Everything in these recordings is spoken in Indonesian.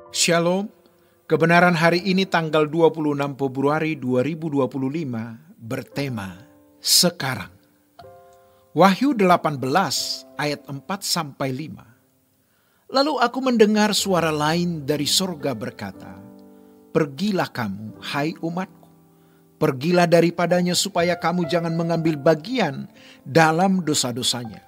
Shalom, kebenaran hari ini tanggal 26 Februari 2025 bertema Sekarang. Wahyu 18 ayat 4-5. Lalu aku mendengar suara lain dari sorga berkata, "Pergilah kamu, hai umatku, pergilah daripadanya supaya kamu jangan mengambil bagian dalam dosa-dosanya,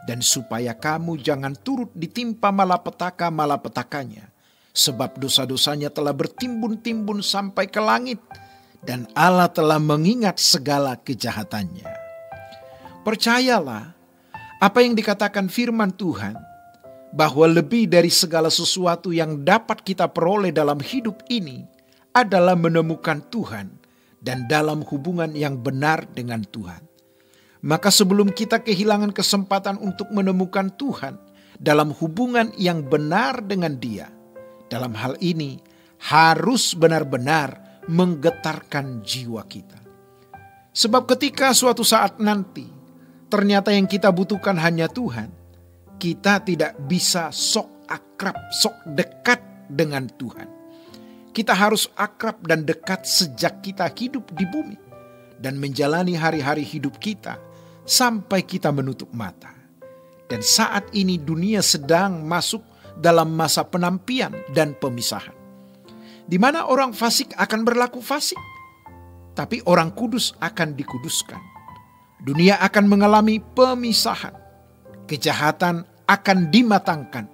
dan supaya kamu jangan turut ditimpa malapetaka-malapetakanya. Sebab dosa-dosanya telah bertimbun-timbun sampai ke langit, dan Allah telah mengingat segala kejahatannya." Percayalah apa yang dikatakan firman Tuhan, bahwa lebih dari segala sesuatu yang dapat kita peroleh dalam hidup ini adalah menemukan Tuhan dan dalam hubungan yang benar dengan Tuhan. Maka sebelum kita kehilangan kesempatan untuk menemukan Tuhan dalam hubungan yang benar dengan Dia, dalam hal ini harus benar-benar menggetarkan jiwa kita. Sebab ketika suatu saat nanti ternyata yang kita butuhkan hanya Tuhan, kita tidak bisa sok akrab, sok dekat dengan Tuhan. Kita harus akrab dan dekat sejak kita hidup di bumi dan menjalani hari-hari hidup kita sampai kita menutup mata. Dan saat ini dunia sedang masuk dalam masa penampian dan pemisahan, di mana orang fasik akan berlaku fasik, tapi orang kudus akan dikuduskan. Dunia akan mengalami pemisahan, kejahatan akan dimatangkan,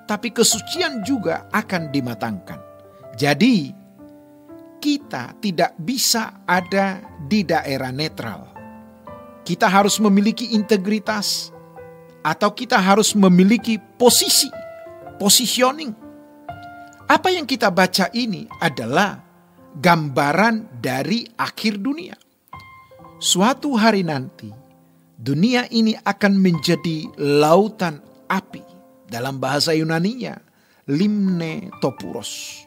tapi kesucian juga akan dimatangkan. Jadi kita tidak bisa ada di daerah netral. Kita harus memiliki integritas, atau kita harus memiliki positioning. Apa yang kita baca ini adalah gambaran dari akhir dunia. Suatu hari nanti, dunia ini akan menjadi lautan api. Dalam bahasa Yunaninya, limne topuros.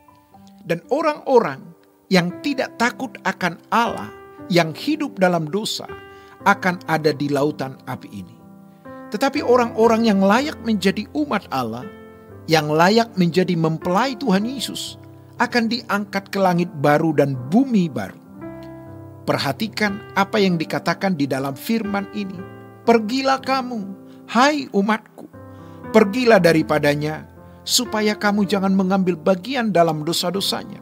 Dan orang-orang yang tidak takut akan Allah, yang hidup dalam dosa, akan ada di lautan api ini. Tetapi orang-orang yang layak menjadi umat Allah, yang layak menjadi mempelai Tuhan Yesus, akan diangkat ke langit baru dan bumi baru. Perhatikan apa yang dikatakan di dalam firman ini. Pergilah kamu, hai umatku, pergilah daripadanya, supaya kamu jangan mengambil bagian dalam dosa-dosanya,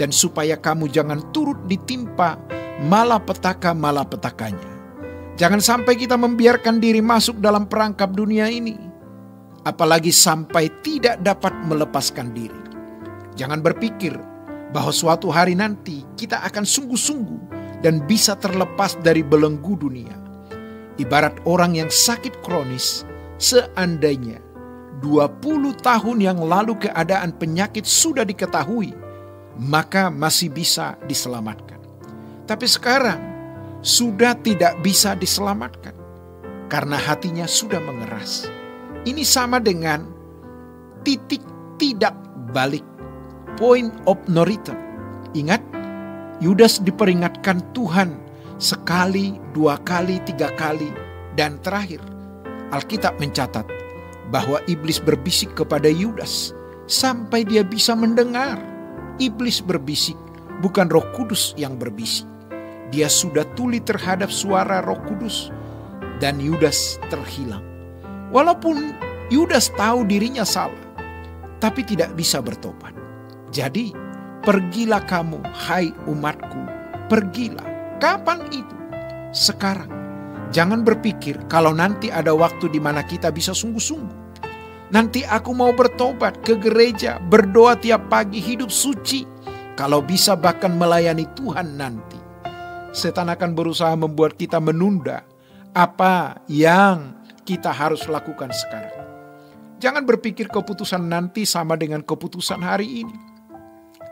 dan supaya kamu jangan turut ditimpa malapetaka-malapetakanya. Jangan sampai kita membiarkan diri masuk dalam perangkap dunia ini, apalagi sampai tidak dapat melepaskan diri. Jangan berpikir bahwa suatu hari nanti kita akan sungguh-sungguh dan bisa terlepas dari belenggu dunia. Ibarat orang yang sakit kronis, seandainya 20 tahun yang lalu keadaan penyakit sudah diketahui, maka masih bisa diselamatkan. Tapi sekarang sudah tidak bisa diselamatkan karena hatinya sudah mengeras. Ini sama dengan titik tidak balik, point of no return. Ingat, Yudas diperingatkan Tuhan sekali, 2 kali, 3 kali, dan terakhir Alkitab mencatat bahwa iblis berbisik kepada Yudas sampai dia bisa mendengar. Iblis berbisik, bukan Roh Kudus yang berbisik. Dia sudah tuli terhadap suara Roh Kudus, dan Yudas terhilang. Walaupun Yudas tahu dirinya salah, tapi tidak bisa bertobat. Jadi, pergilah kamu, hai umatku, pergilah. Kapan itu? Sekarang. Jangan berpikir kalau nanti ada waktu di mana kita bisa sungguh-sungguh. Nanti aku mau bertobat, ke gereja, berdoa tiap pagi, hidup suci. Kalau bisa bahkan melayani Tuhan nanti. Setan akan berusaha membuat kita menunda apa yang kita harus lakukan sekarang. Jangan berpikir keputusan nanti sama dengan keputusan hari ini.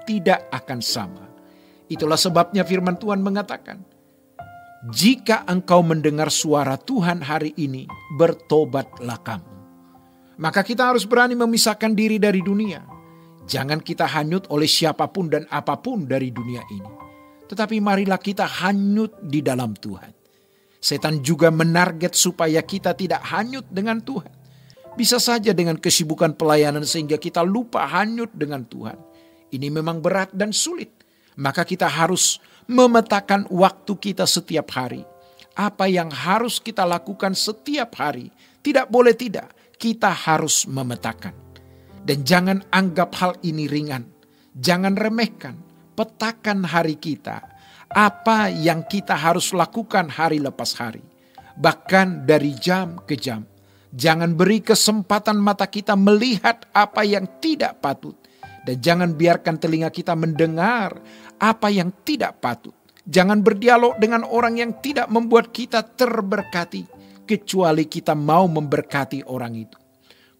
Tidak akan sama. Itulah sebabnya firman Tuhan mengatakan, jika engkau mendengar suara Tuhan hari ini, bertobatlah kamu. Maka kita harus berani memisahkan diri dari dunia. Jangan kita hanyut oleh siapapun dan apapun dari dunia ini. Tetapi marilah kita hanyut di dalam Tuhan. Setan juga menarget supaya kita tidak hanyut dengan Tuhan. Bisa saja dengan kesibukan pelayanan sehingga kita lupa hanyut dengan Tuhan. Ini memang berat dan sulit. Maka kita harus memetakan waktu kita setiap hari. Apa yang harus kita lakukan setiap hari. Tidak boleh tidak. Kita harus memetakan. Dan jangan anggap hal ini ringan. Jangan remehkan. Petakan hari kita. Apa yang kita harus lakukan hari lepas hari. Bahkan dari jam ke jam. Jangan beri kesempatan mata kita melihat apa yang tidak patut. Dan jangan biarkan telinga kita mendengar apa yang tidak patut. Jangan berdialog dengan orang yang tidak membuat kita terberkati. Kecuali kita mau memberkati orang itu.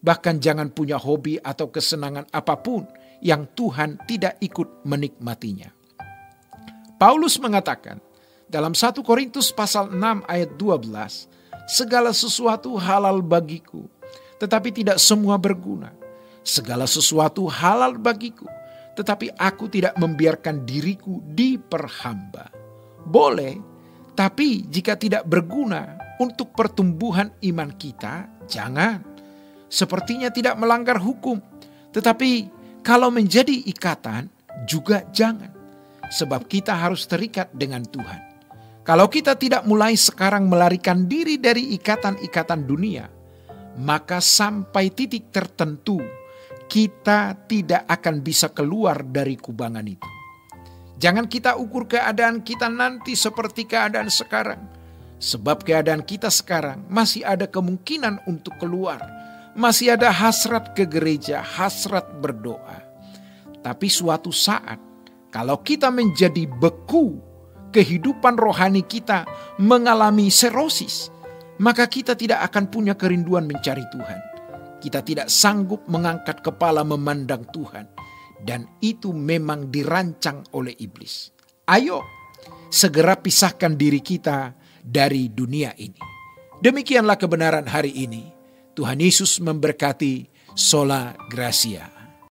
Bahkan jangan punya hobi atau kesenangan apapun yang Tuhan tidak ikut menikmatinya. Paulus mengatakan dalam 1 Korintus pasal 6 ayat 12. Segala sesuatu halal bagiku, tetapi tidak semua berguna. Segala sesuatu halal bagiku, tetapi aku tidak membiarkan diriku diperhamba. Boleh, tapi jika tidak berguna untuk pertumbuhan iman kita, jangan. Sepertinya tidak melanggar hukum, tetapi kalau menjadi ikatan juga jangan. Sebab kita harus terikat dengan Tuhan. Kalau kita tidak mulai sekarang melarikan diri dari ikatan-ikatan dunia, maka sampai titik tertentu kita tidak akan bisa keluar dari kubangan itu. Jangan kita ukur keadaan kita nanti seperti keadaan sekarang. Sebab keadaan kita sekarang masih ada kemungkinan untuk keluar. Masih ada hasrat ke gereja, hasrat berdoa. Tapi suatu saat kalau kita menjadi beku, kehidupan rohani kita mengalami serosis, maka kita tidak akan punya kerinduan mencari Tuhan. Kita tidak sanggup mengangkat kepala memandang Tuhan. Dan itu memang dirancang oleh iblis. Ayo, segera pisahkan diri kita dari dunia ini. Demikianlah kebenaran hari ini. Tuhan Yesus memberkati. Sola Gracia.